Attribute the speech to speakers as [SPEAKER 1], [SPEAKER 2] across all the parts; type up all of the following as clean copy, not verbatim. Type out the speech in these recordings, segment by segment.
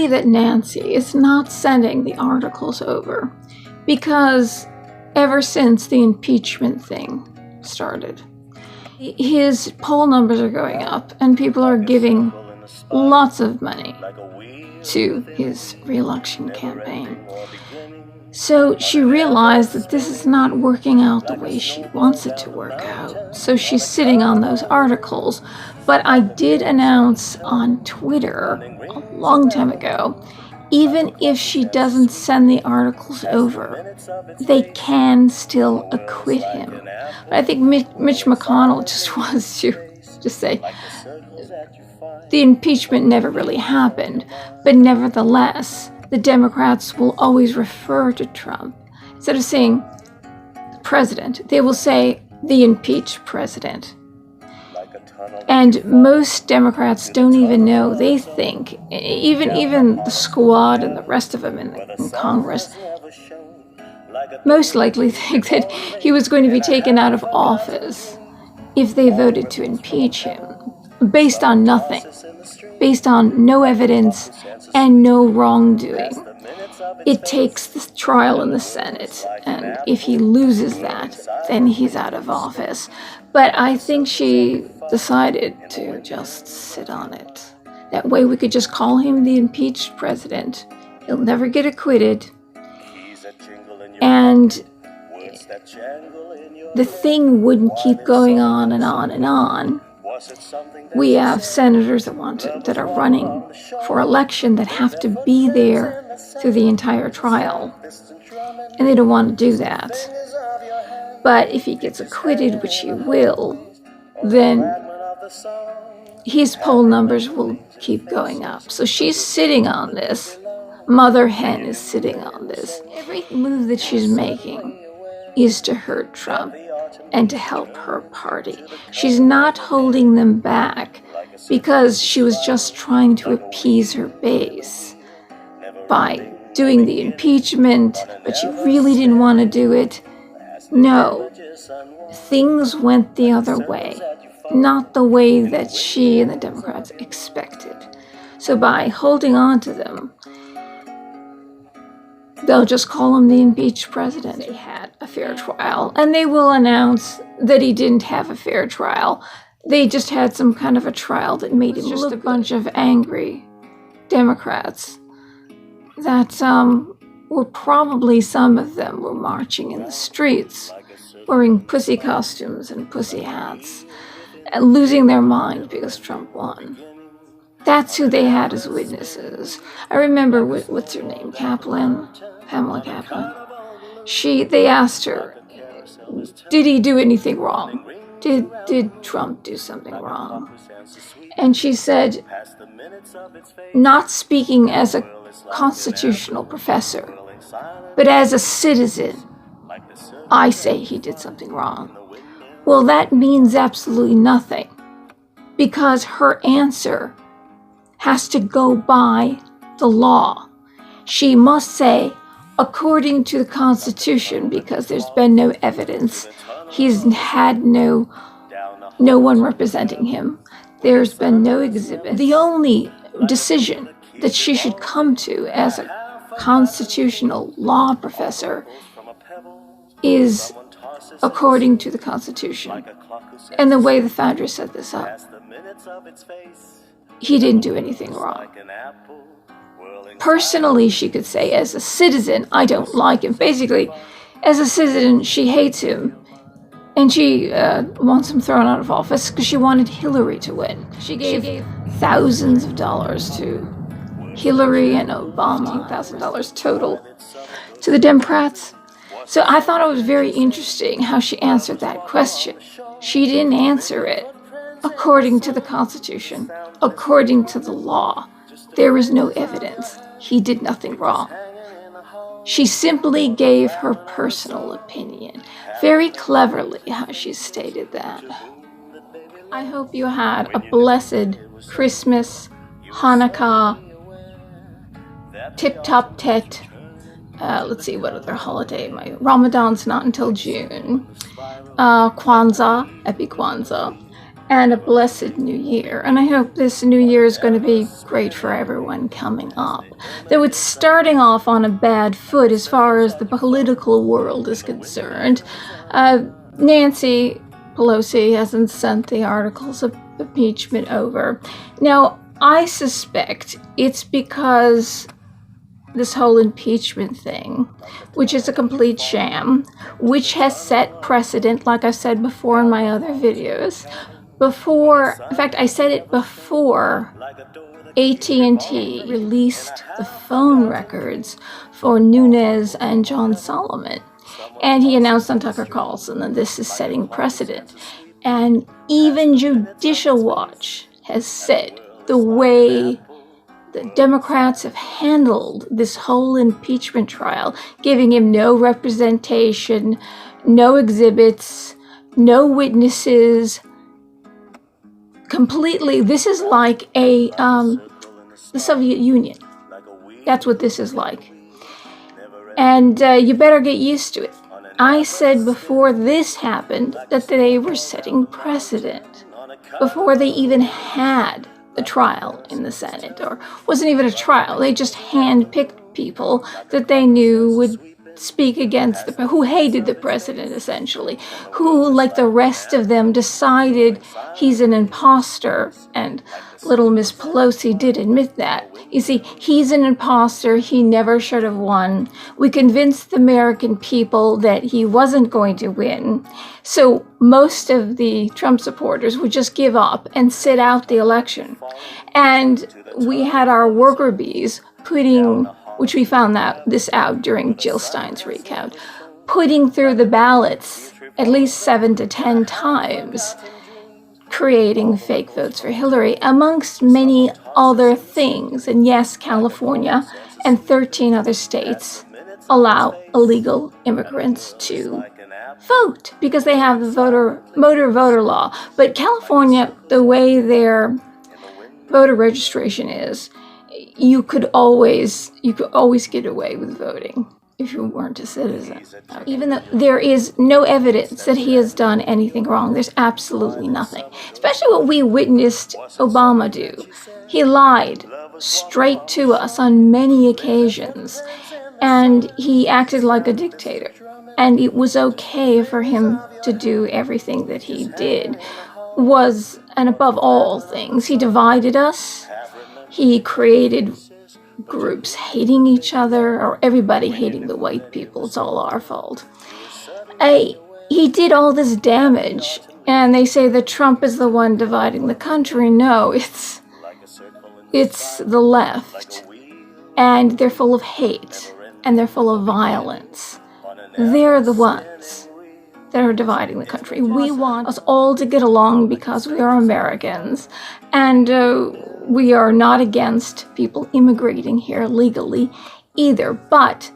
[SPEAKER 1] me that Nancy is not sending the articles over because ever since the impeachment thing started, his poll numbers are going up and people are giving lots of money to his re-election campaign. So she realized that this is not working out the way she wants it to work out. So she's sitting on those articles. But I did announce on Twitter a long time ago, even if she doesn't send the articles over, they can still acquit him. But I think Mitch McConnell just wants to just say, the impeachment never really happened, but nevertheless, the Democrats will always refer to Trump. Instead of saying the president, they will say the impeached president. And most Democrats don't even know. They think, even the squad and the rest of them in Congress, most likely think that he was going to be taken out of office if they voted to impeach him, based on nothing, based on no evidence and no wrongdoing. It takes the trial in the Senate, and if he loses that, then he's out of office. But I think she decided to just sit on it. That way we could just call him the impeached president. He'll never get acquitted. And the thing wouldn't keep going on and on and on. We have senators that are running for election that have to be there through the entire trial. And they don't want to do that. But if he gets acquitted, which he will, then his poll numbers will keep going up. So she's sitting on this. Mother hen is sitting on this. Every move that she's making is to hurt Trump and to help her party. She's not holding them back because she was just trying to appease her base by doing the impeachment, but she really didn't want to do it. No, things went the other way, not the way that she and the Democrats expected. So by holding on to them, they'll just call him the impeached president. He had a fair trial, and they will announce that he didn't have a fair trial. They just had some kind of a trial that made him just a bunch of angry Democrats that were probably, some of them were marching in the streets, wearing pussy costumes and pussy hats, and losing their mind because Trump won. That's who they had as witnesses. I remember, what's her name, Pamela Kaplan. They asked her, did he do anything wrong? Did Trump do something wrong? And she said, not speaking as a constitutional professor, but as a citizen, I say he did something wrong. Well, that means absolutely nothing, because her answer has to go by the law. She must say, according to the Constitution, because there's been no evidence, he's had no one representing him, there's been no exhibit. The only decision that she should come to as a constitutional law professor is according to the Constitution. And the way the founder set this up, he didn't do anything wrong. Personally, she could say, as a citizen, I don't like him. Basically, as a citizen, she hates him. And she wants him thrown out of office because she wanted Hillary to win. She gave thousands of dollars to Hillary and Obama, $1,000 total, to the Democrats. So I thought it was very interesting how she answered that question. She didn't answer it according to the Constitution, according to the law. There is no evidence. He did nothing wrong. She simply gave her personal opinion. Very cleverly how she stated that. I hope you had a blessed Christmas, Hanukkah, Tip-Top Tet. Let's see, what other holiday? Ramadan's not until June. Kwanzaa, Happy Kwanzaa. and a blessed new year. And I hope this new year is going to be great for everyone coming up. Though it's starting off on a bad foot as far as the political world is concerned. Nancy Pelosi hasn't sent the articles of impeachment over. Now, I suspect it's because this whole impeachment thing, which is a complete sham, which has set precedent, like I've said before in my other videos. In fact, I said it before AT&T released the phone records for Nunes and John Solomon. And he announced on Tucker Carlson that this is setting precedent. And even Judicial Watch has said the way the Democrats have handled this whole impeachment trial, giving him no representation, no exhibits, no witnesses, completely, this is like the Soviet Union. That's what this is like. And you better get used to it. I said before this happened that they were setting precedent, before they even had the trial in the Senate, or wasn't even a trial. They just handpicked people that they knew would speak against who hated the president, essentially, who, like the rest of them, decided he's an imposter. And little Miss Pelosi did admit that. You see, he's an imposter. He never should have won. We convinced the American people that he wasn't going to win. So most of the Trump supporters would just give up and sit out the election. And we had our worker bees which we found this out during Jill Stein's recount, putting through the ballots at least 7 to 10 times, creating fake votes for Hillary, amongst many other things. And yes, California and 13 other states allow illegal immigrants to vote because they have the motor voter law. But California, the way their voter registration is, you could always get away with voting if you weren't a citizen. Even though there is no evidence that he has done anything wrong, there's absolutely nothing. Especially what we witnessed Obama do. He lied straight to us on many occasions, and he acted like a dictator. And it was okay for him to do everything that he did. And above all things, he divided us. He created groups hating each other, or everybody hating the white people. It's all our fault. He did all this damage, and they say that Trump is the one dividing the country. No, it's the left. And they're full of hate, and they're full of violence. They're the ones that are dividing the country. We want us all to get along because we are Americans, and we are not against people immigrating here legally either. But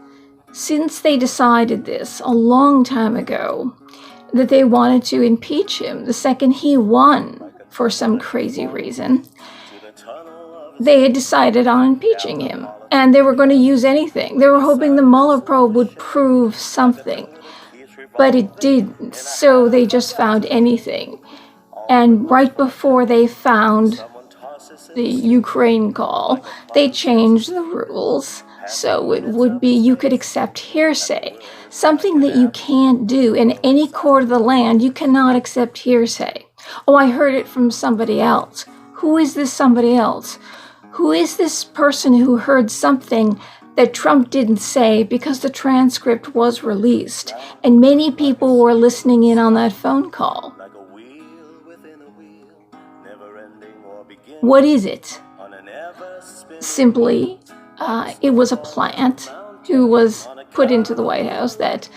[SPEAKER 1] since they decided this a long time ago, that they wanted to impeach him the second he won for some crazy reason, they had decided on impeaching him. And they were going to use anything. They were hoping the Mueller probe would prove something. But it didn't, so they just found anything. And right before they found the Ukraine call, they changed the rules. So it would be you could accept hearsay, something that you can't do. In any court of the land, you cannot accept hearsay. Oh, I heard it from somebody else. Who is this somebody else? Who is this person who heard something that Trump didn't say because the transcript was released and many people were listening in on that phone call? What is it? Simply, it was a plant who was put into the White House that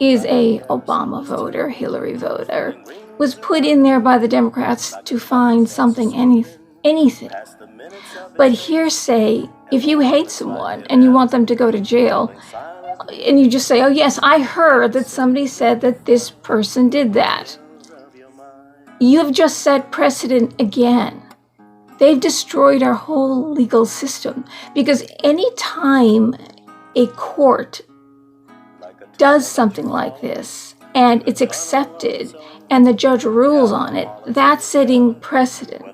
[SPEAKER 1] is a Obama voter, Hillary voter, was put in there by the Democrats to find something, anything. But hearsay, if you hate someone and you want them to go to jail, and you just say, oh yes, I heard that somebody said that this person did that, you've just set precedent again. They've destroyed our whole legal system, because any time a court does something like this and it's accepted, and the judge rules on it, that's setting precedent.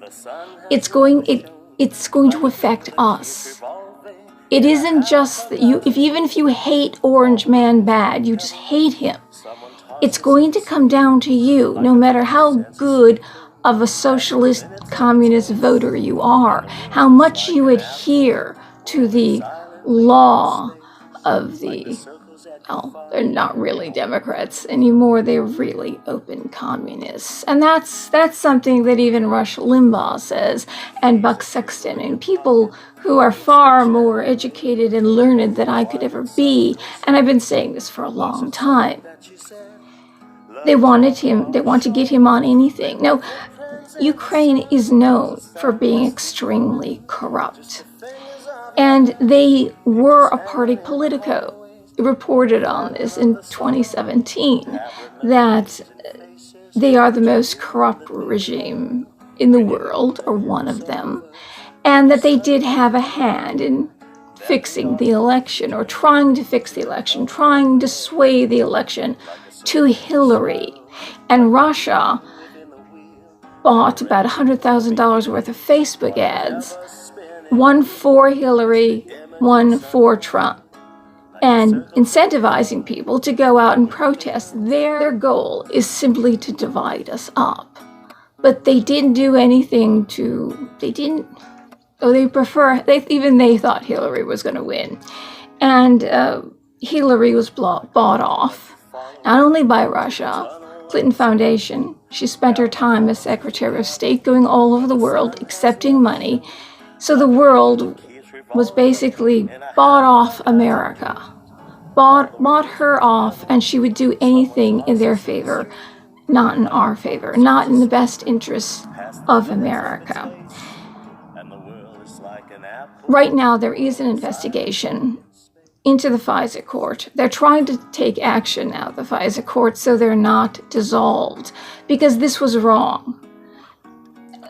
[SPEAKER 1] It's going to affect us. It isn't just that even if you hate Orange Man bad, you just hate him. It's going to come down to you, no matter how good of a socialist, communist voter you are, how much you adhere to the law of the, well, they're not really Democrats anymore, they're really open communists. And that's something that even Rush Limbaugh says, and Buck Sexton, and people who are far more educated and learned than I could ever be. And I've been saying this for a long time. They want to get him on anything. Now, Ukraine is known for being extremely corrupt. And they were a party politico. Reported on this in 2017, that they are the most corrupt regime in the world, or one of them, and that they did have a hand in fixing the election, or trying to fix the election, trying to sway the election to Hillary. And Russia bought about $100,000 worth of Facebook ads, one for Hillary, one for Trump, and incentivizing people to go out and protest. Their goal is simply to divide us up. But they didn't do anything they thought Hillary was going to win. And Hillary was bought off, not only by Russia, Clinton Foundation. She spent her time as Secretary of State going all over the world accepting money. So the world was basically bought off America, bought her off, and she would do anything in their favor, not in our favor, not in the best interests of America. Right now, there is an investigation into the FISA court. They're trying to take action now, the FISA court, so they're not dissolved, because this was wrong.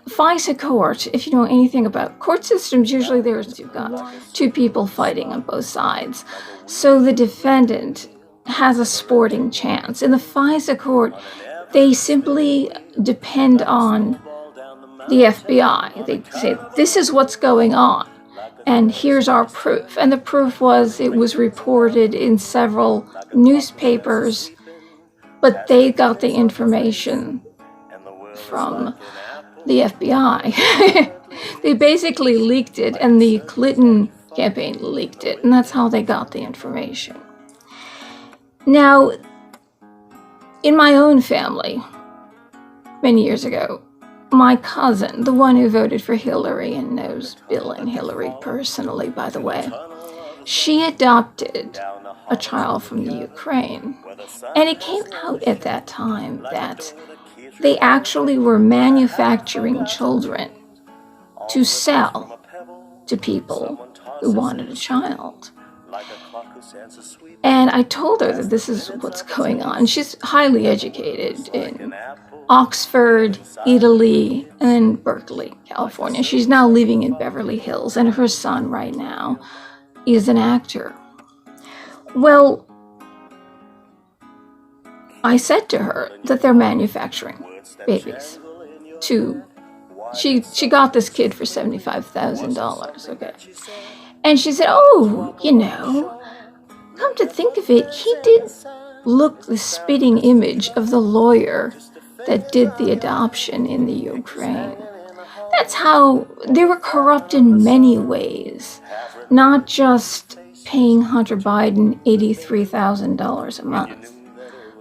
[SPEAKER 1] FISA court, if you know anything about court systems, usually you've got two people fighting on both sides. So the defendant has a sporting chance. In the FISA court, they simply depend on the FBI. They say, this is what's going on, and here's our proof. And the proof it was reported in several newspapers, but they got the information from the FBI. They basically leaked it, and the Clinton campaign leaked it, and that's how they got the information. Now, in my own family, many years ago, my cousin, the one who voted for Hillary and knows Bill and Hillary personally, by the way, she adopted a child from the Ukraine. And it came out at that time that they actually were manufacturing children to sell to people who wanted a child. And I told her that this is what's going on. She's highly educated in Oxford, Italy, and Berkeley, California. She's now living in Beverly Hills, and her son right now is an actor. Well, I said to her that they're manufacturing babies. She got this kid for $75,000, okay? And she said, oh, come to think of it, he did look the spitting image of the lawyer that did the adoption in the Ukraine. That's how they were corrupt in many ways, not just paying Hunter Biden $83,000 a month.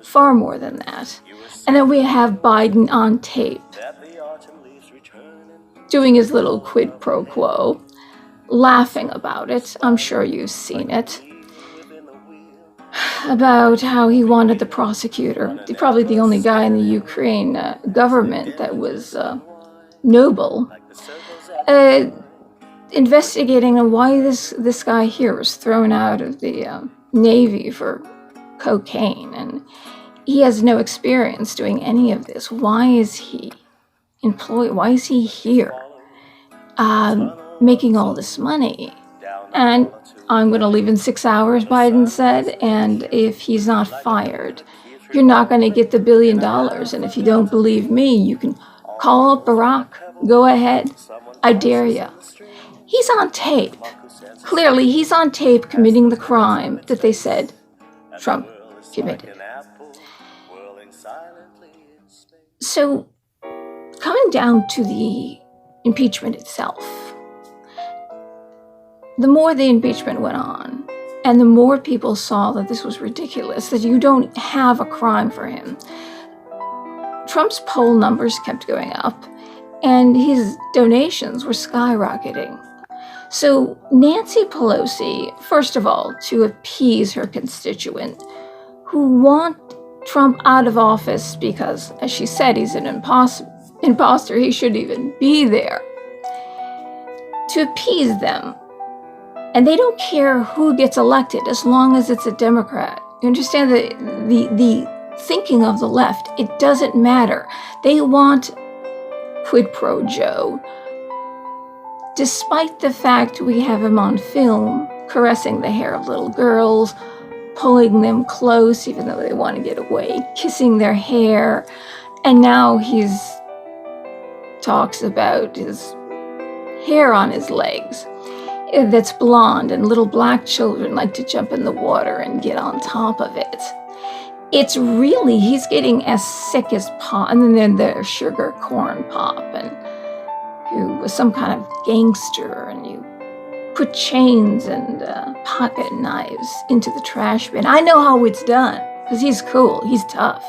[SPEAKER 1] Far more than that. And then we have Biden on tape doing his little quid pro quo, laughing about it. I'm sure you've seen it. About how he wanted the prosecutor, probably the only guy in the Ukraine government that was noble, investigating on why this guy here was thrown out of the Navy for cocaine, and he has no experience doing any of this. Why is he employed? Why is he here making all this money? And I'm going to leave in 6 hours, Biden said, and if he's not fired, you're not going to get the $1 billion. And if you don't believe me, you can call up Barack. Go ahead. I dare you. He's on tape. Clearly, he's on tape committing the crime that they said Trump committed. So, coming down to the impeachment itself, the more the impeachment went on, and the more people saw that this was ridiculous, that you don't have a crime for him, Trump's poll numbers kept going up, and his donations were skyrocketing. So Nancy Pelosi, first of all, to appease her constituent, who want Trump out of office because, as she said, he's an imposter, he shouldn't even be there, to appease them. And they don't care who gets elected as long as it's a Democrat. You understand the thinking of the left? It doesn't matter. They want quid pro Joe. Despite the fact we have him on film caressing the hair of little girls, pulling them close even though they want to get away, kissing their hair, and now he's talks about his hair on his legs that's blonde, and little black children like to jump in the water and get on top of it. It's really, he's getting as sick as pop. And then there's Sugar Corn Pop, and who was some kind of gangster, and you put chains and pocket knives into the trash bin. I know how it's done, because he's cool, he's tough.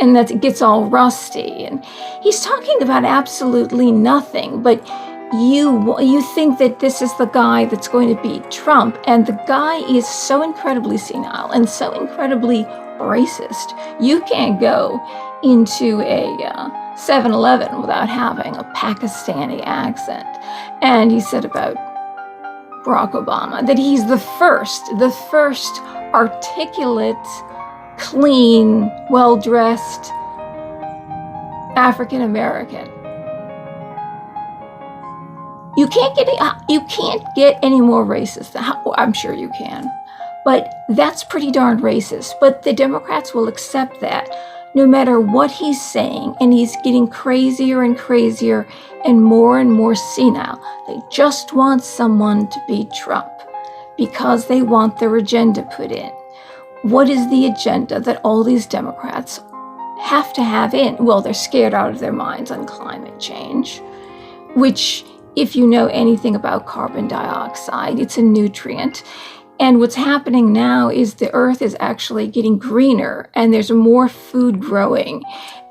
[SPEAKER 1] And that it gets all rusty. And he's talking about absolutely nothing, but you think that this is the guy that's going to beat Trump, and the guy is so incredibly senile and so incredibly racist. You can't go into a 7-Eleven without having a Pakistani accent. And he said about Barack Obama that he's the first articulate, clean, well-dressed African American. You can't get any more racist. I'm sure you can, but that's pretty darn racist. But the Democrats will accept that no matter what he's saying, and he's getting crazier and crazier and more senile. They just want someone to beat Trump because they want their agenda put in. What is the agenda that all these Democrats have to have in? Well, they're scared out of their minds on climate change, which, if you know anything about carbon dioxide, it's a nutrient. And what's happening now is the earth is actually getting greener, and there's more food growing.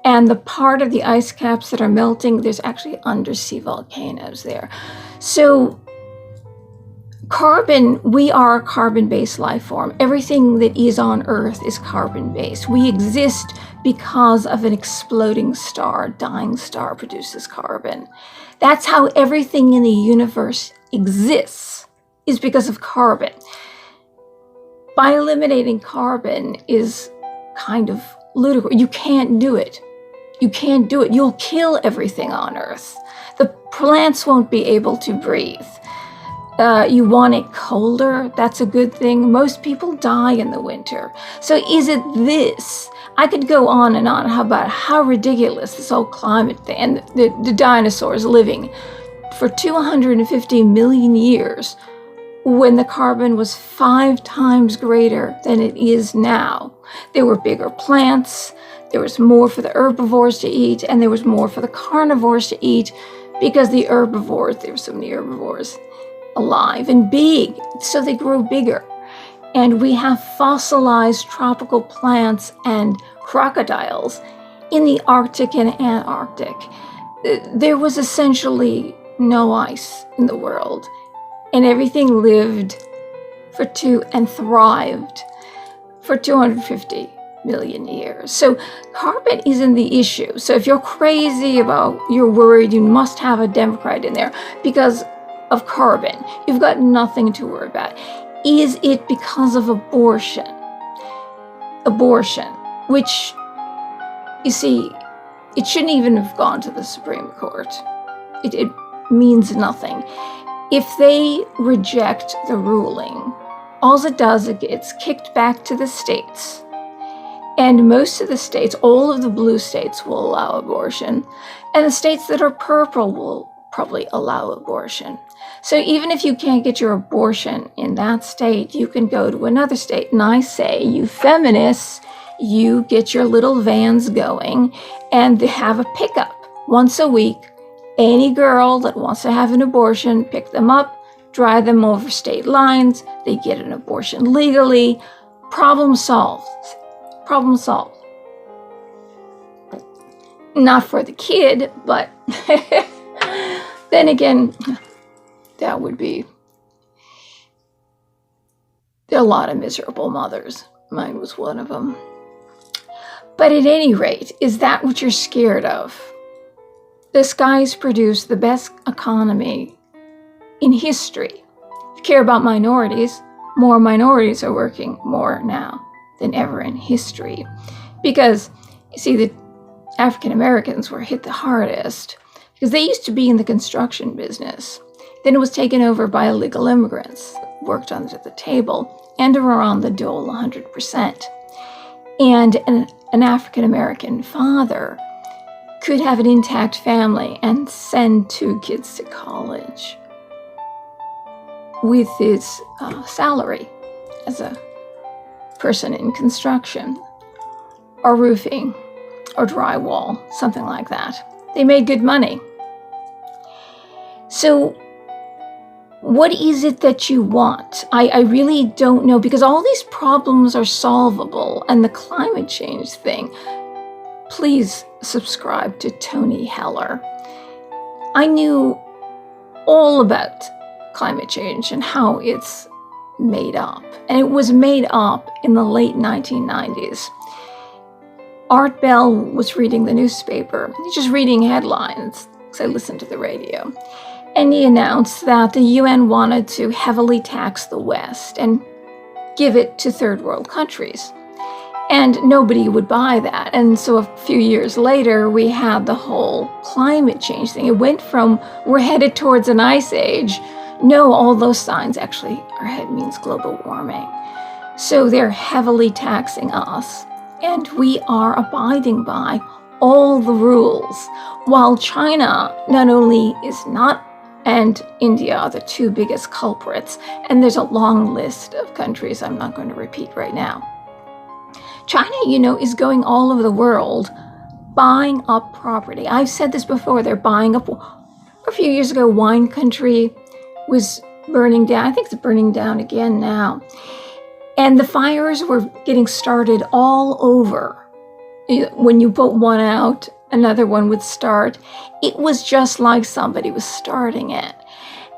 [SPEAKER 1] And the part of the ice caps that are melting, there's actually undersea volcanoes there. So carbon, we are a carbon-based life form. Everything that is on Earth is carbon-based. We exist because of an exploding star. A dying star produces carbon. That's how everything in the universe exists, is because of carbon. By eliminating carbon is kind of ludicrous. You can't do it. You can't do it. You'll kill everything on Earth. The plants won't be able to breathe. You want it colder? That's a good thing. Most people die in the winter. So is it this? I could go on and on about how ridiculous this whole climate thing, and the dinosaurs living for 250 million years when the carbon was 5 times greater than it is now. There were bigger plants, there was more for the herbivores to eat, and there was more for the carnivores to eat, because the herbivores, there were so many herbivores alive and big, so they grew bigger. And we have fossilized tropical plants and crocodiles in the Arctic and Antarctic. There was essentially no ice in the world, and everything lived and thrived for 250 million years. So carbon isn't the issue. So if you're crazy you're worried, you must have a Democrat in there because of carbon. You've got nothing to worry about. Is it because of abortion? Abortion, which, you see, it shouldn't even have gone to the Supreme Court. It means nothing. If they reject the ruling, all it does, it gets kicked back to the states. And most of the states, all of the blue states will allow abortion. And the states that are purple will probably allow abortion. So even if you can't get your abortion in that state, you can go to another state. And I say, you feminists, you get your little vans going and have a pickup once a week. Any girl that wants to have an abortion, pick them up, drive them over state lines. They get an abortion legally. Problem solved. Problem solved. Not for the kid, but then again, that would be... There are a lot of miserable mothers. Mine was one of them. But at any rate, is that what you're scared of? This guy's produced the best economy in history. If you care about minorities, more minorities are working more now than ever in history. Because, you see, the African Americans were hit the hardest because they used to be in the construction business. Then it was taken over by illegal immigrants, worked under the table, and were on the dole 100%. And an African American father could have an intact family and send 2 kids to college with his salary as a person in construction or roofing or drywall, something like that. They made good money. So what is it that you want? I really don't know, because all these problems are solvable. And the climate change thing, please subscribe to Tony Heller. I knew all about climate change and how it's made up. And it was made up in the late 1990s. Art Bell was reading the newspaper. He's just reading headlines, because I listened to the radio. And he announced that the UN wanted to heavily tax the West and give it to third world countries. And nobody would buy that. And so a few years later, we had the whole climate change thing. It went from, we're headed towards an ice age. No, all those signs actually means global warming. So they're heavily taxing us. And we are abiding by all the rules. While China not only is not, and India are the 2 biggest culprits, and there's a long list of countries I'm not going to repeat right now. China, is going all over the world buying up property. I've said this before, they're buying up. A few years ago, wine country was burning down. I think it's burning down again now. And the fires were getting started all over. When you put one out, another one would start. It was just like somebody was starting it.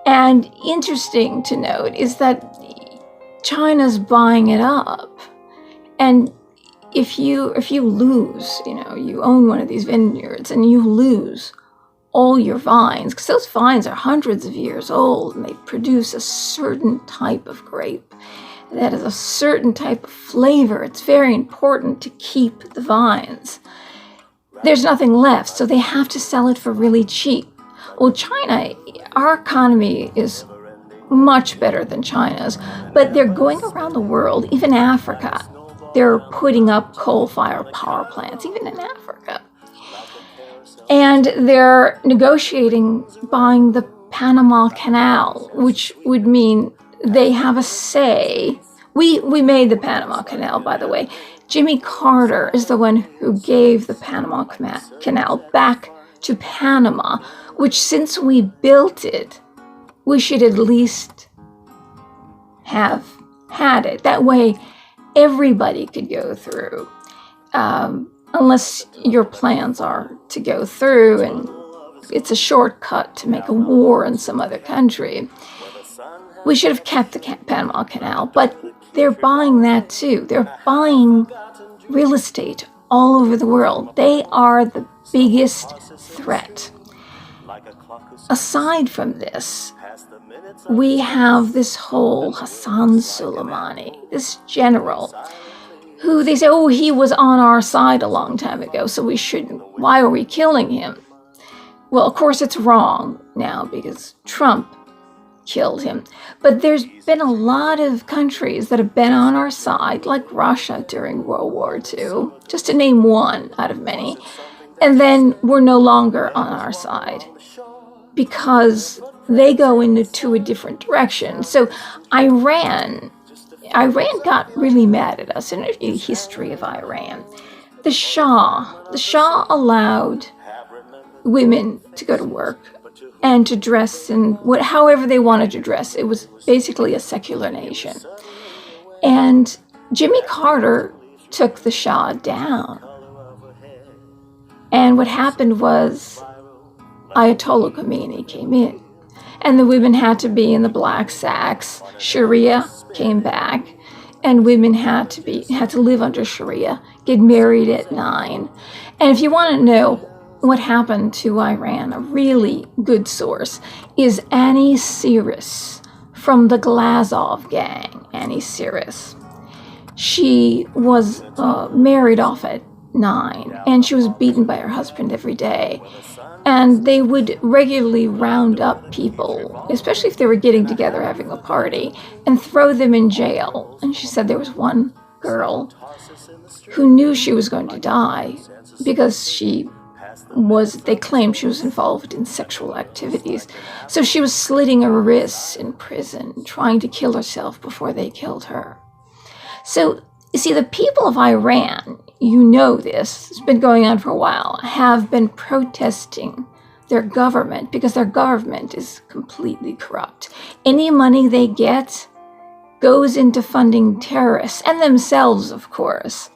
[SPEAKER 1] And interesting to note is that China's buying it up. And if you lose, you own one of these vineyards and you lose all your vines, because those vines are hundreds of years old and they produce a certain type of grape that has a certain type of flavor. It's very important to keep the vines. There's nothing left, so they have to sell it for really cheap. Well, China, our economy is much better than China's, but they're going around the world, even Africa. They're putting up coal-fired power plants, even in Africa. And they're negotiating buying the Panama Canal, which would mean they have a say. We made the Panama Canal, by the way. Jimmy Carter is the one who gave the Panama Canal back to Panama, which since we built it, we should at least have had it. That way, everybody could go through, unless your plans are to go through and it's a shortcut to make a war in some other country. We should have kept the Panama Canal, but they're buying that too. They're buying real estate all over the world. They are the biggest threat. Aside from this, we have this whole Hassan Soleimani, this general, who they say, oh, he was on our side a long time ago, so we shouldn't. Why are we killing him? Well, of course it's wrong now because Trump killed him. But there's been a lot of countries that have been on our side, like Russia during World War II, just to name one out of many, and then we're no longer on our side because they go into a different direction. So Iran got really mad at us in a history of Iran. The Shah allowed women to go to work and to dress in however they wanted to dress. It was basically a secular nation. And Jimmy Carter took the Shah down. And what happened was Ayatollah Khomeini came in. And the women had to be in the black sacks. Sharia came back. And women had to live under Sharia, get married at 9. And if you want to know what happened to Iran, a really good source is Annie Cyrus from the Glazov gang. Annie Cyrus. She was married off at 9, and she was beaten by her husband every day. And they would regularly round up people, especially if they were getting together having a party, and throw them in jail. And she said there was one girl who knew she was going to die because they claimed she was involved in sexual activities. So she was slitting her wrists in prison, trying to kill herself before they killed her. So, you see, the people of Iran, you know this, it's been going on for a while, have been protesting their government because their government is completely corrupt. Any money they get goes into funding terrorists, and themselves, of course.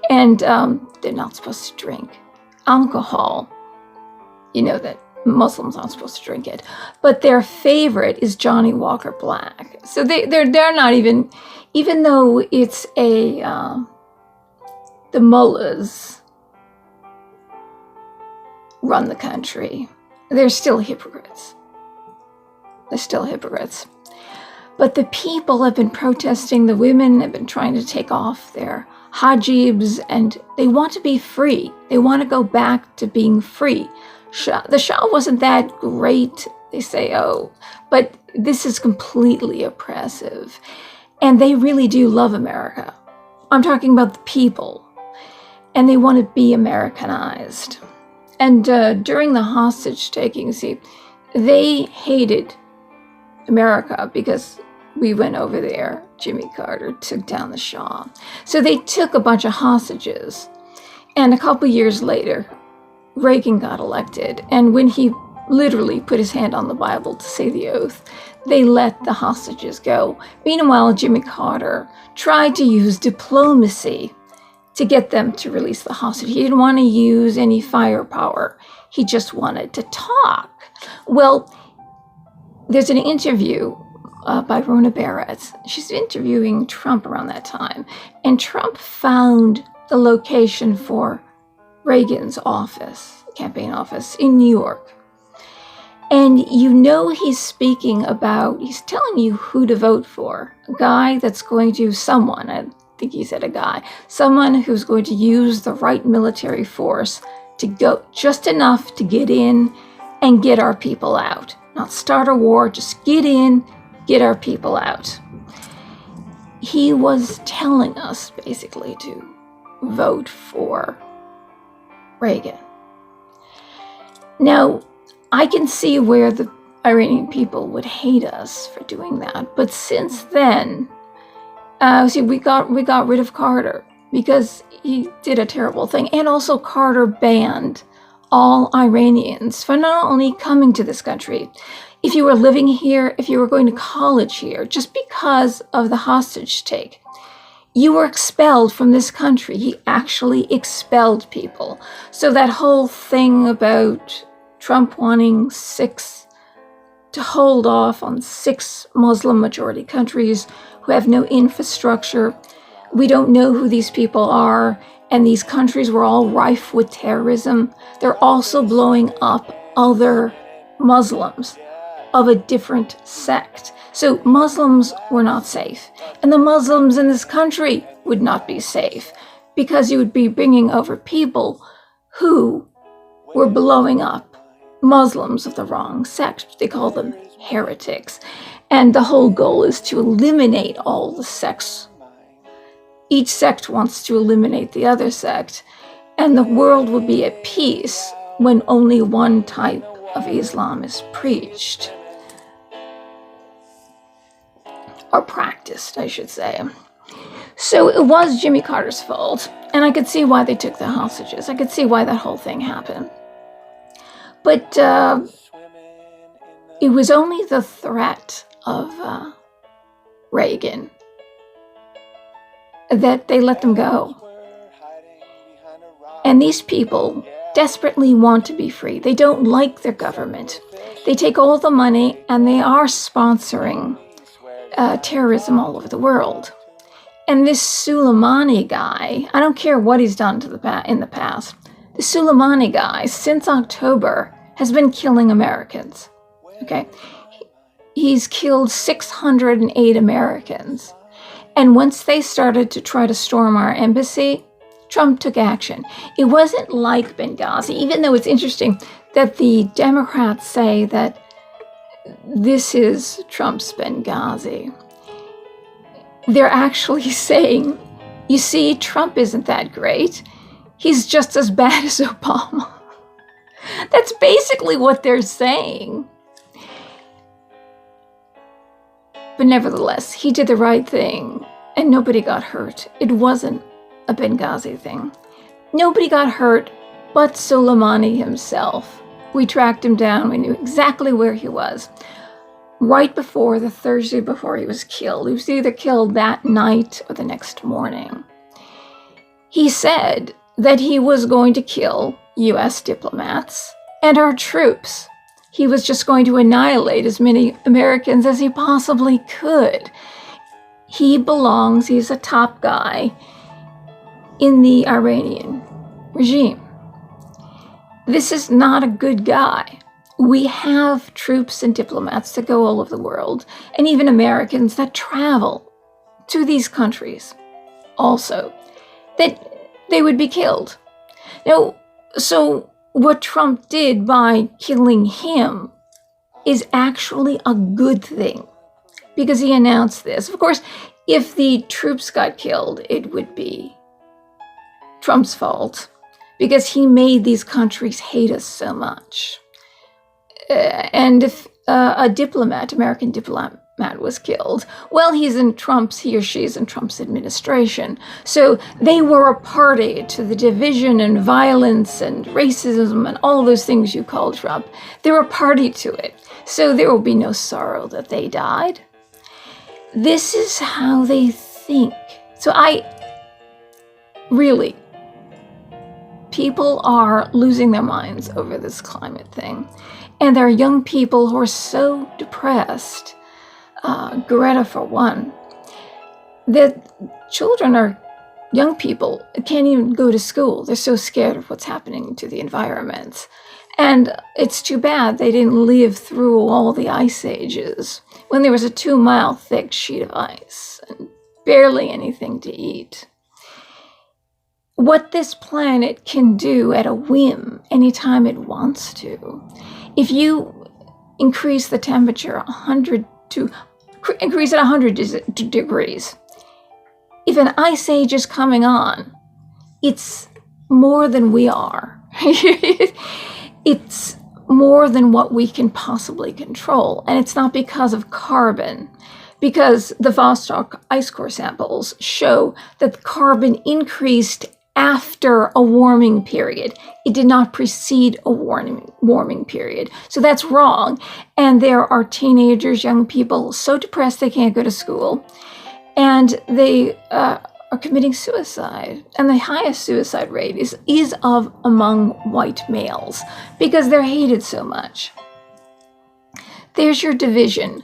[SPEAKER 1] And they're not supposed to drink alcohol. You know that Muslims aren't supposed to drink it. But their favorite is Johnny Walker Black. So they're not even though it's the mullahs run the country, they're still hypocrites. They're still hypocrites. But the people have been protesting. The women have been trying to take off their hijabs, and they want to be free. They want to go back to being free. The Shah wasn't that great, they say, but this is completely oppressive. And they really do love America. I'm talking about the people. And they want to be Americanized. And during the hostage taking, see, they hated America because we went over there. Jimmy Carter took down the Shah. So they took a bunch of hostages. And a couple years later, Reagan got elected. And when he literally put his hand on the Bible to say the oath, they let the hostages go. Meanwhile, Jimmy Carter tried to use diplomacy to get them to release the hostage. He didn't want to use any firepower. He just wanted to talk. Well, there's an interview by Rona Barrett. She's interviewing Trump around that time. And Trump found the location for Reagan's office, campaign office, in New York. And you know he's telling you who to vote for. A guy that's going to, I think he said a guy, someone who's going to use the right military force to go just enough to get in and get our people out. Not start a war, just get in, get our people out. He was telling us basically to vote for Reagan. Now, I can see where the Iranian people would hate us for doing that, but since then, we got rid of Carter because he did a terrible thing, and also Carter banned all Iranians from not only coming to this country, if you were living here, if you were going to college here, just because of the hostage take, you were expelled from this country. He actually expelled people. So that whole thing about Trump wanting to hold off on 6 Muslim majority countries who have no infrastructure. We don't know who these people are, and these countries were all rife with terrorism. They're also blowing up other Muslims of a different sect. So Muslims were not safe. And the Muslims in this country would not be safe because you would be bringing over people who were blowing up Muslims of the wrong sect. They call them heretics. And the whole goal is to eliminate all the sects. Each sect wants to eliminate the other sect, and the world will be at peace when only one type of Islam is preached. Or practiced, I should say. So it was Jimmy Carter's fault, and I could see why they took the hostages. I could see why that whole thing happened. But it was only the threat of Reagan that they let them go. And these people desperately want to be free. They don't like their government. They take all the money, and they are sponsoring terrorism all over the world. And this Soleimani guy, I don't care what he's done in the past, the Soleimani guy, since October, has been killing Americans. Okay? He's killed 608 Americans. And once they started to try to storm our embassy, Trump took action. It wasn't like Benghazi, even though it's interesting that the Democrats say that this is Trump's Benghazi. They're actually saying, you see, Trump isn't that great. He's just as bad as Obama. That's basically what they're saying. But nevertheless, he did the right thing, and nobody got hurt. It wasn't a Benghazi thing. Nobody got hurt but Soleimani himself. We tracked him down. We knew exactly where he was. Right before the Thursday before he was killed. He was either killed that night or the next morning. He said that he was going to kill U.S. diplomats and our troops. He was just going to annihilate as many Americans as he possibly could. He's a top guy in the Iranian regime. This is not a good guy. We have troops and diplomats that go all over the world, and even Americans that travel to these countries also, that they would be killed. Now, so what Trump did by killing him is actually a good thing, because he announced this. Of course, if the troops got killed, it would be Trump's fault, because he made these countries hate us so much. And if a diplomat, American diplomat, was killed, well, he or she is in Trump's administration. So they were a party to the division and violence and racism and all those things you call Trump. They're a party to it. So there will be no sorrow that they died. This is how they think. So people are losing their minds over this climate thing. And there are young people who are so depressed, Greta for one, that young people can't even go to school. They're so scared of what's happening to the environment. And it's too bad they didn't live through all the ice ages when there was a 2-mile thick sheet of ice and barely anything to eat. What this planet can do at a whim anytime it wants to. If you increase the temperature 100 degrees, if an ice age is coming on, it's more than we are. It's more than what we can possibly control. And it's not because of carbon, because the Vostok ice core samples show that carbon increased after a warming period. It did not precede a warming period. So that's wrong. And there are teenagers, young people, so depressed they can't go to school. And they are committing suicide. And the highest suicide rate is among white males because they're hated so much. There's your division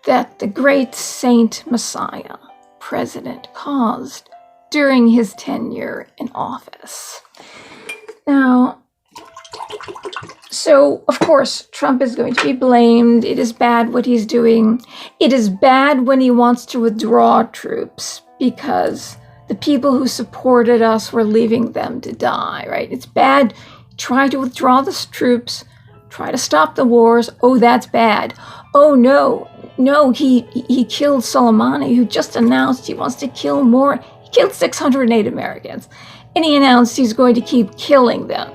[SPEAKER 1] that the great Saint Messiah president caused during his tenure in office. Now, so of course, Trump is going to be blamed. It is bad what he's doing. It is bad when he wants to withdraw troops because the people who supported us were leaving them to die, right? It's bad. Try to withdraw the troops. Try to stop the wars. Oh, that's bad. Oh, no. No, he killed Soleimani, who just announced he wants to kill more. He killed 608 Americans, and he announced he's going to keep killing them.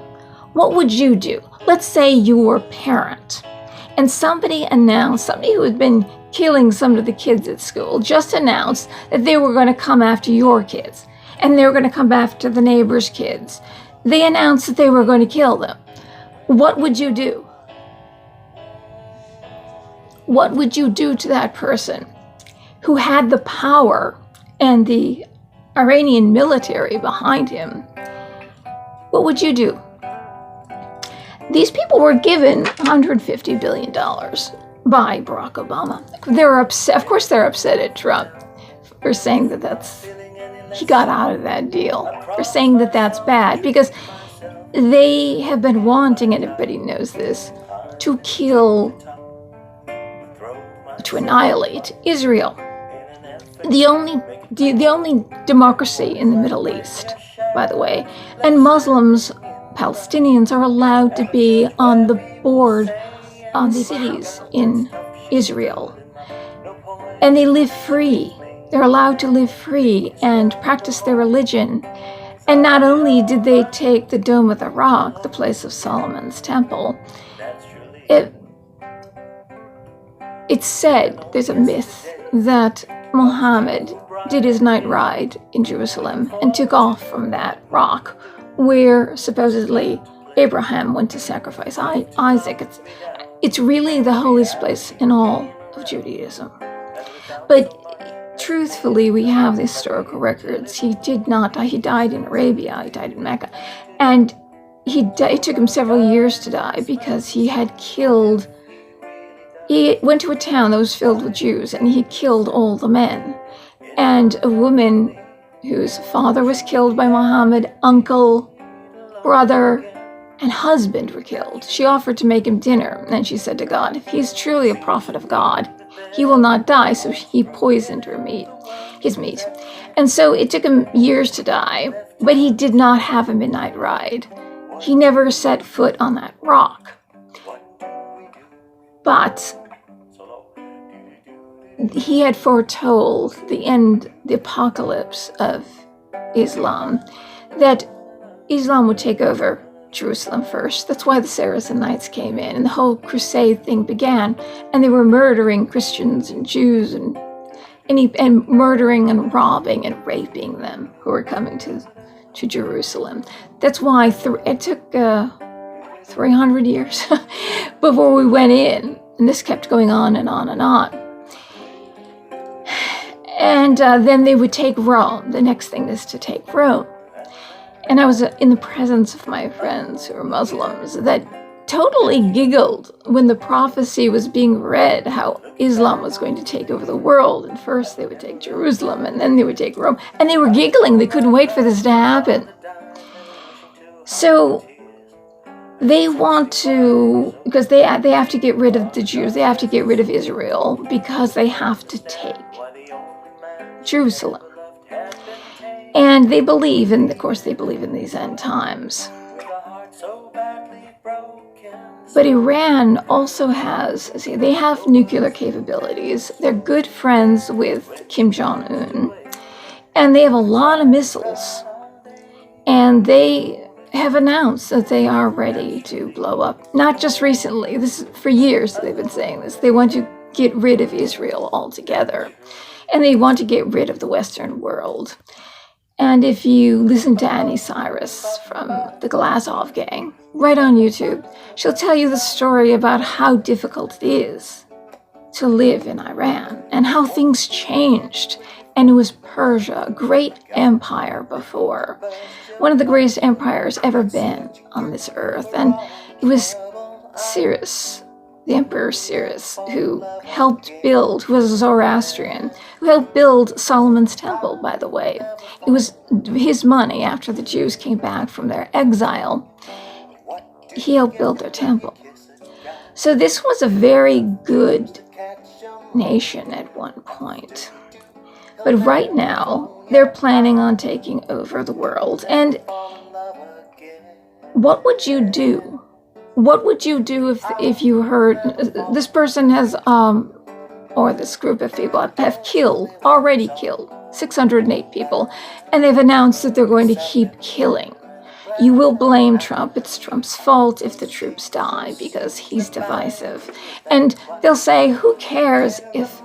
[SPEAKER 1] What would you do? Let's say you were a parent, and somebody who had been killing some of the kids at school just announced that they were going to come after your kids, and they were going to come after the neighbors' kids. They announced that they were going to kill them. What would you do? What would you do to that person who had the power and the Iranian military behind him? What would you do? These people were given $150 billion by Barack Obama. They're upset. Of course, they're upset at Trump for saying that he got out of that deal, for saying that that's bad, because they have been wanting, and everybody knows this, to annihilate Israel. The only democracy in the Middle East, by the way, and Muslims, Palestinians are allowed to be on the board of the cities in Israel. And they live free. They're allowed to live free and practice their religion. And not only did they take the Dome of the Rock, the place of Solomon's temple, it's said, there's a myth, that Muhammad did his night ride in Jerusalem and took off from that rock where supposedly Abraham went to sacrifice Isaac. It's really the holiest place in all of Judaism. But truthfully, we have the historical records. He did not die. He died in Arabia. He died in Mecca. And it took him several years to die because he went to a town that was filled with Jews, and he killed all the men. And a woman whose father was killed by Muhammad, uncle, brother, and husband were killed. She offered to make him dinner, and she said to God, if he's truly a prophet of God, he will not die. So he poisoned his meat. And so it took him years to die, but he did not have a midnight ride. He never set foot on that rock. But he had foretold the apocalypse of Islam, that Islam would take over Jerusalem first. That's why the Saracen Knights came in, and the whole crusade thing began, and they were murdering Christians and Jews and murdering and robbing and raping them who were coming to Jerusalem. That's why it took 300 years before we went in, and this kept going on and on and on. And then they would take Rome. The next thing is to take Rome. And I was in the presence of my friends who were Muslims that totally giggled when the prophecy was being read, how Islam was going to take over the world. And first they would take Jerusalem, and then they would take Rome. And they were giggling. They couldn't wait for this to happen. So they want to, because they have to get rid of the Jews. They have to get rid of Israel because they have to take Jerusalem. And they believe, and of course they believe in these end times. But Iran also they have nuclear capabilities. They're good friends with Kim Jong-un. And they have a lot of missiles. And they have announced that they are ready to blow up. Not just recently. This is for years they've been saying this. They want to get rid of Israel altogether. And they want to get rid of the Western world. And if you listen to Annie Cyrus from the Glazov gang, right on YouTube, she'll tell you the story about how difficult it is to live in Iran and how things changed. And it was Persia, a great empire before, one of the greatest empires ever been on this earth. And it was Cyrus, the Emperor Cyrus, who was a Zoroastrian, who helped build Solomon's temple, by the way. It was his money after the Jews came back from their exile. He helped build their temple. So this was a very good nation at one point. But right now, they're planning on taking over the world. And what would you do? What would you do if you heard this person has or this group of people, have already killed 608 people, and they've announced that they're going to keep killing. You will blame Trump. It's Trump's fault if the troops die because he's divisive. And they'll say, who cares if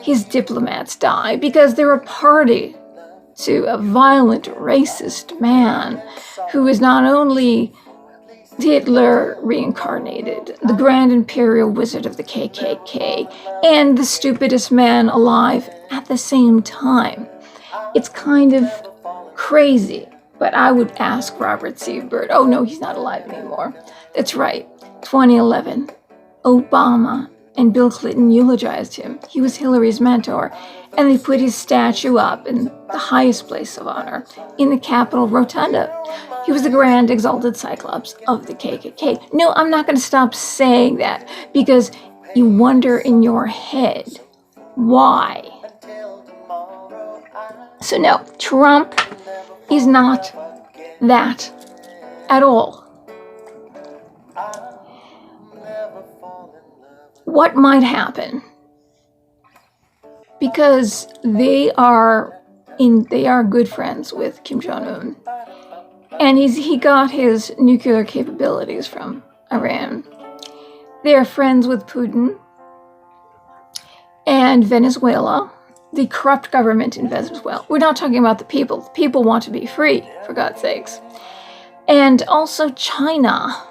[SPEAKER 1] his diplomats die? Because they're a party to a violent, racist man who is not only Hitler reincarnated, the Grand Imperial Wizard of the KKK, and the stupidest man alive at the same time. It's kind of crazy. But I would ask Robert Seabird. Oh, no, he's not alive anymore. That's right. 2011, Obama and Bill Clinton eulogized him. He was Hillary's mentor. And they put his statue up in the highest place of honor in the Capitol Rotunda. He was the grand exalted cyclops of the KKK. No, I'm not going to stop saying that because you wonder in your head why. So no, Trump is not that at all. What might happen? Because they are good friends with Kim Jong-un, and he got his nuclear capabilities from Iran. They are friends with Putin and Venezuela. The corrupt government in Venezuela. We're not talking about the people. The people want to be free, for God's sakes. And also China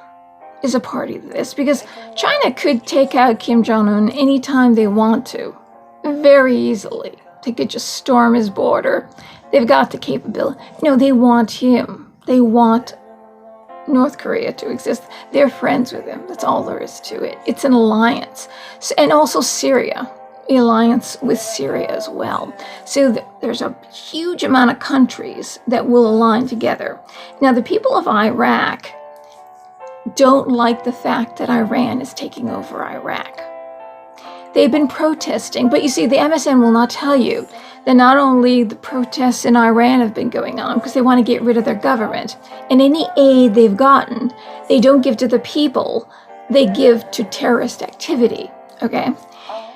[SPEAKER 1] is a party to this because China could take out Kim Jong-un anytime they want to, very easily. They could just storm his border. They've got the capability. No, they want him. They want North Korea to exist. They're friends with him. That's all there is to it. It's an alliance. And also Syria. Alliance with Syria as well. So there's a huge amount of countries that will align together. Now, the people of Iraq don't like the fact that Iran is taking over Iraq. They've been protesting, but you see, the MSN will not tell you that not only the protests in Iran have been going on because they want to get rid of their government, and any aid they've gotten, they don't give to the people, they give to terrorist activity, okay?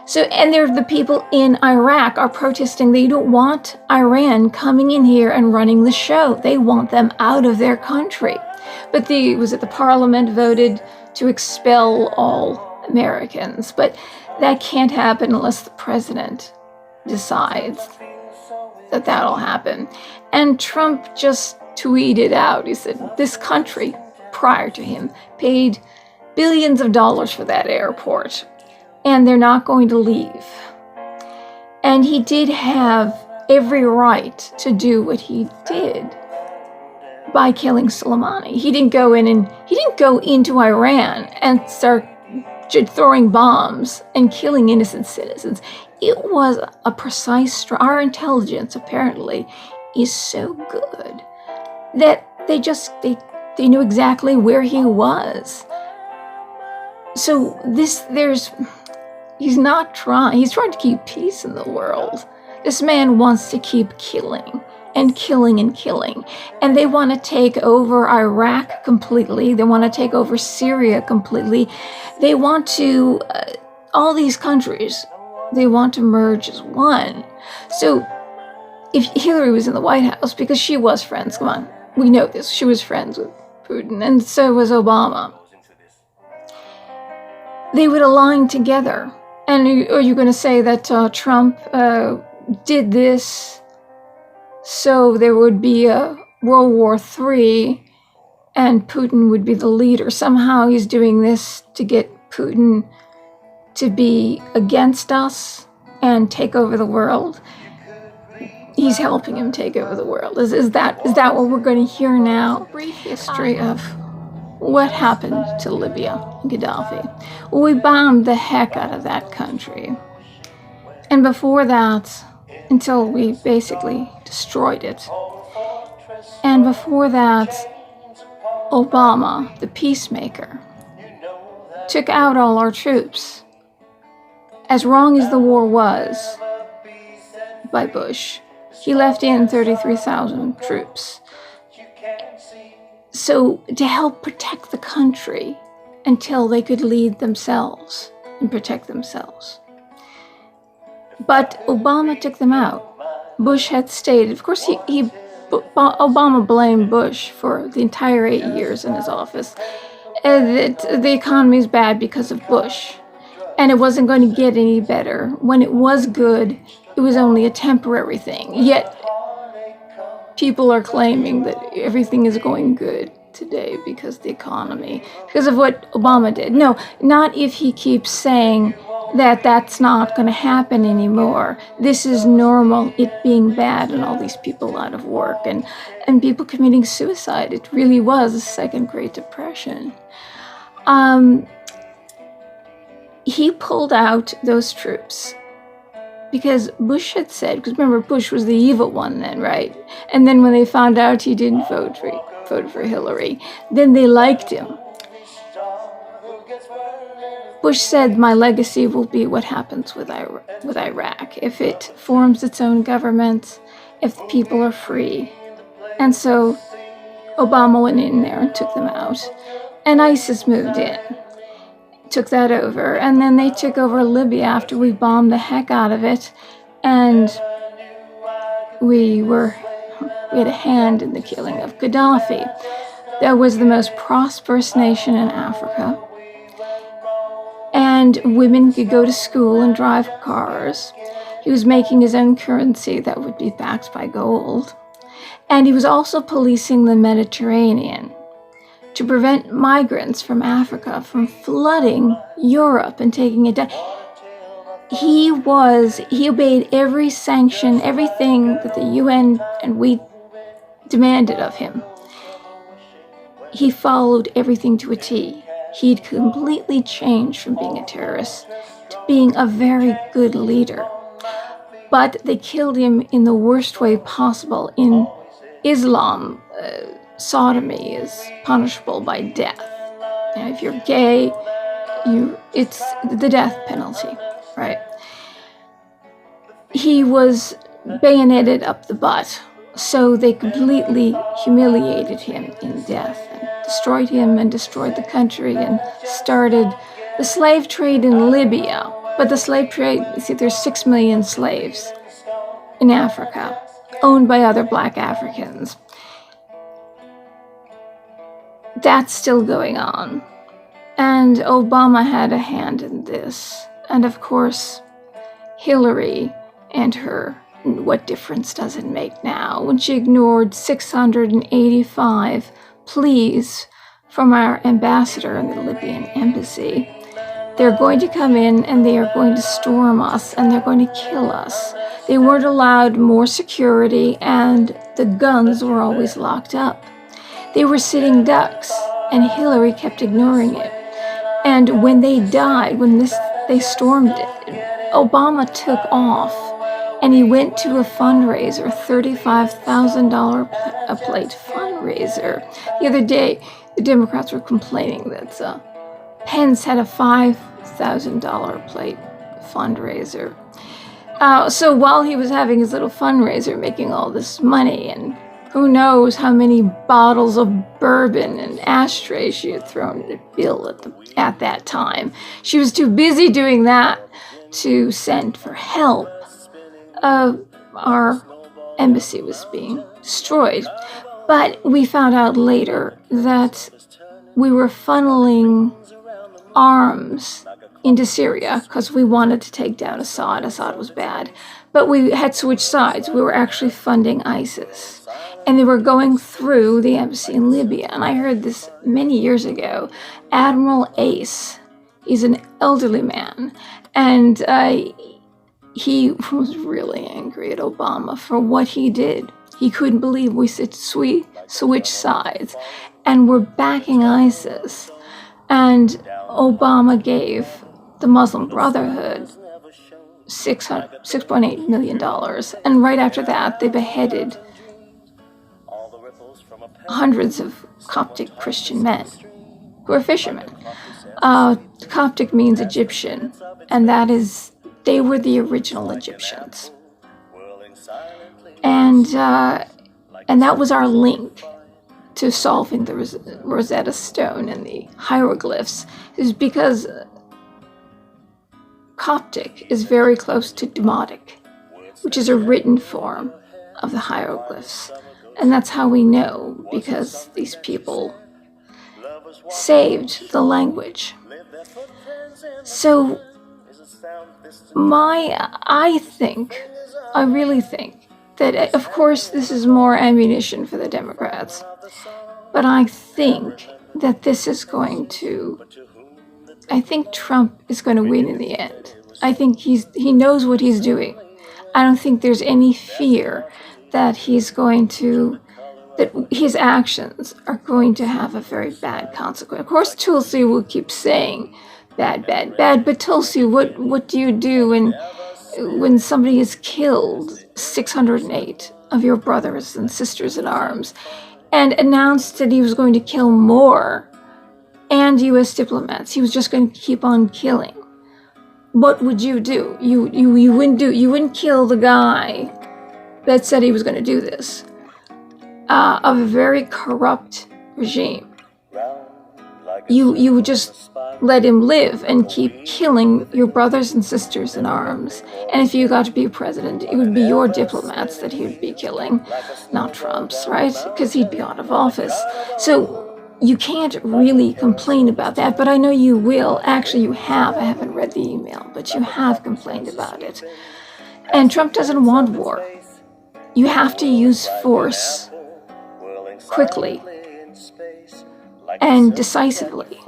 [SPEAKER 1] So, and the people in Iraq are protesting. They don't want Iran coming in here and running the show. They want them out of their country. But the parliament voted to expel all Americans. But that can't happen unless the president decides that that'll happen. And Trump just tweeted out, he said, this country, prior to him, paid billions of dollars for that airport. And they're not going to leave. And he did have every right to do what he did by killing Soleimani. He didn't go into Iran and start throwing bombs and killing innocent citizens. It was a precise. Our intelligence apparently is so good that they knew exactly where he was. So he's trying to keep peace in the world. This man wants to keep killing and killing and killing. And they want to take over Iraq completely. They want to take over Syria completely. They want to, all these countries, they want to merge as one. So if Hillary was in the White House, because she was friends, come on, we know this, she was friends with Putin, and so was Obama. They would align together. And are you going to say that Trump did this so there would be a World War III and Putin would be the leader? Somehow he's doing this to get Putin to be against us and take over the world. He's helping him take over the world. Is that what we're going to hear now? Brief history of what happened to Libya and Gaddafi. Well, we bombed the heck out of that country. And before that, until we basically destroyed it. And before that, Obama, the peacemaker, took out all our troops. As wrong as the war was by Bush, he left in 33,000 troops. So to help protect the country until they could lead themselves and protect themselves. But Obama took them out. Bush had stated, of course, Obama blamed Bush for the entire 8 years in his office, that the economy is bad because of Bush, and it wasn't going to get any better. When it was good, it was only a temporary thing. Yet people are claiming that everything is going good today because of what Obama did. No, not if he keeps saying that that's not going to happen anymore. This is normal, it being bad, and all these people out of work and people committing suicide. It really was a second Great Depression. He pulled out those troops because Bush had said, because remember, Bush was the evil one then, right? And then when they found out he didn't vote for Hillary, then they liked him. Bush said, my legacy will be what happens with Iraq, if it forms its own government, if the people are free. And so Obama went in there and took them out. And ISIS moved in, took that over. And then they took over Libya after we bombed the heck out of it. And we had a hand in the killing of Gaddafi. That was the most prosperous nation in Africa. And women could go to school and drive cars. He was making his own currency that would be backed by gold. And he was also policing the Mediterranean to prevent migrants from Africa from flooding Europe and taking it down. He obeyed every sanction, everything that the UN and we demanded of him. He followed everything to a T. He'd completely changed from being a terrorist to being a very good leader. But they killed him in the worst way possible. In Islam, sodomy is punishable by death. If you're gay, it's the death penalty, right? He was bayoneted up the butt, so they completely humiliated him in death and destroyed him and destroyed the country and started the slave trade in Libya. But the slave trade, there's 6 million slaves in Africa, owned by other black Africans. That's still going on. And Obama had a hand in this. And of course, Hillary and her, what difference does it make now when she ignored 685 pleas from our ambassador in the Libyan embassy? They're going to come in and they are going to storm us and they're going to kill us. They weren't allowed more security and the guns were always locked up. They were sitting ducks and Hillary kept ignoring it. And when they died, they stormed it, Obama took off and he went to a fundraiser, $35,000 a plate fundraiser. The other day, the Democrats were complaining that Pence had a $5,000 plate fundraiser. So while he was having his little fundraiser, making all this money, and who knows how many bottles of bourbon and ashtrays she had thrown in a bill at that time. She was too busy doing that to send for help. Our embassy was being destroyed. But we found out later that we were funneling arms into Syria because we wanted to take down Assad. Assad was bad. But we had switched sides. We were actually funding ISIS. And they were going through the embassy in Libya. And I heard this many years ago. Admiral Ace, he's an elderly man. And he was really angry at Obama for what he did. He couldn't believe we switched sides. And we're backing ISIS. And Obama gave the Muslim Brotherhood $6.8 million. And right after that, they beheaded hundreds of Coptic Christian men who are fishermen. Coptic means Egyptian, and they were the original Egyptians. And that was our link to solving the Rosetta Stone and the hieroglyphs, is because Coptic is very close to Demotic, which is a written form of the hieroglyphs. And that's how we know, because these people saved the language. So I really think that, of course, this is more ammunition for the Democrats, but I think that I think Trump is going to win in the end. I think he knows what he's doing. I don't think there's any fear that that his actions are going to have a very bad consequence. Of course, Tulsi will keep saying bad, bad, bad, but Tulsi, what do you do when somebody has killed 608 of your brothers and sisters in arms and announced that he was going to kill more and U.S. diplomats? He was just going to keep on killing. What would you do? You wouldn't kill the guy that said he was going to do this, of a very corrupt regime. You would just let him live and keep killing your brothers and sisters in arms. And if you got to be president, it would be your diplomats that he would be killing, not Trump's, right? Because he'd be out of office. So you can't really complain about that, but I know you will. Actually, you have. I haven't read the email, but you have complained about it. And Trump doesn't want war. You have to use force quickly and decisively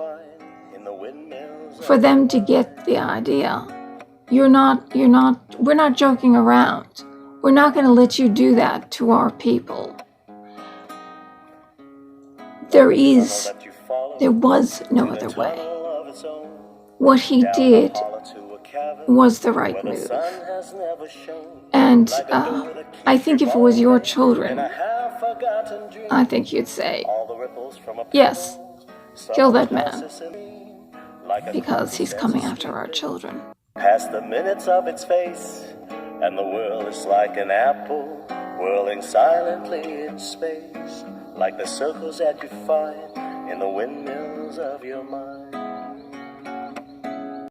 [SPEAKER 1] for them to get the idea. We're not joking around. We're not going to let you do that to our people. There was no other way. What he did was the right move. And I think if it was your children, I think you'd say, yes, kill that man, because he's coming after our children.
[SPEAKER 2] Past the minutes of its face, and the world is like an apple whirling silently in space, like the circles that you find in the windmills of your mind.